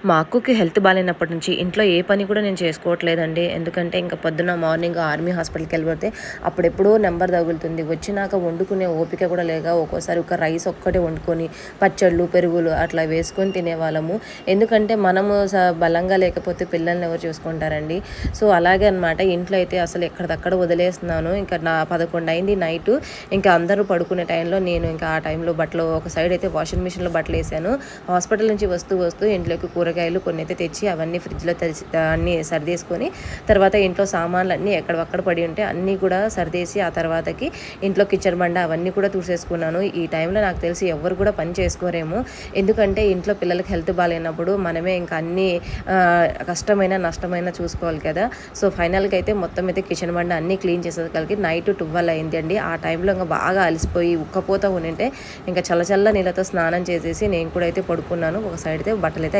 మా అక్కకి హెల్త్ బాగాలేనప్పటి నుంచి ఇంట్లో ఏ పని కూడా నేను చేసుకోవట్లేదండి. ఎందుకంటే ఇంకా పొద్దున్న మార్నింగ్ ఆర్మీ హాస్పిటల్కి వెళ్ళిపోతే అప్పుడెప్పుడో నెంబర్ తగులుతుంది. వచ్చినాక వండుకునే ఓపిక కూడా లేక ఒక్కోసారి ఒక రైస్ ఒక్కటే వండుకొని పచ్చళ్ళు పెరుగులు అట్లా వేసుకొని తినేవాళ్ళము. ఎందుకంటే మనము బలంగా లేకపోతే పిల్లల్ని ఎవరు చూసుకుంటారండి. సో అలాగే అనమాట. ఇంట్లో అయితే అసలు ఎక్కడిదక్కడ వదిలేస్తున్నాను. ఇంకా 11 అయింది నైటు. ఇంకా అందరూ పడుకునే టైంలో నేను ఇంకా ఆ టైంలో బట్టలు ఒక సైడ్ అయితే వాషింగ్ మిషన్లో బట్టలు వేసాను. హాస్పిటల్ నుంచి వస్తూ ఇంట్లోకి కూరగాయలు కొన్ని అయితే తెచ్చి అవన్నీ ఫ్రిడ్జ్లో అన్నీ సర్దేసుకొని తర్వాత ఇంట్లో సామాన్లు అన్నీ ఎక్కడక్కడ పడి ఉంటే అన్నీ కూడా సర్దేసి ఆ తర్వాతకి ఇంట్లో కిచెన్ బండ అవన్నీ కూడా చూసేసుకున్నాను. ఈ టైంలో నాకు తెలిసి ఎవరు కూడా పని చేసుకోరేమో. ఎందుకంటే ఇంట్లో పిల్లలకి హెల్త్ బాగాలేనప్పుడు మనమే ఇంకా అన్నీ కష్టమైన నష్టమైన చూసుకోవాలి కదా. సో ఫైనల్గా అయితే మొత్తం అయితే కిచెన్ బండ అన్నీ క్లీన్ చేసేసరికి నైట్ 12 అయింది అండి. ఆ టైంలో ఇంకా బాగా అలసిపోయి ఉక్కపోతూ ఉంటే ఇంకా చల్ల నీళ్ళతో స్నానం చేసేసి నేను కూడా అయితే పడుకున్నాను. ఒక సైడ్ అయితే బట్టలు అయితే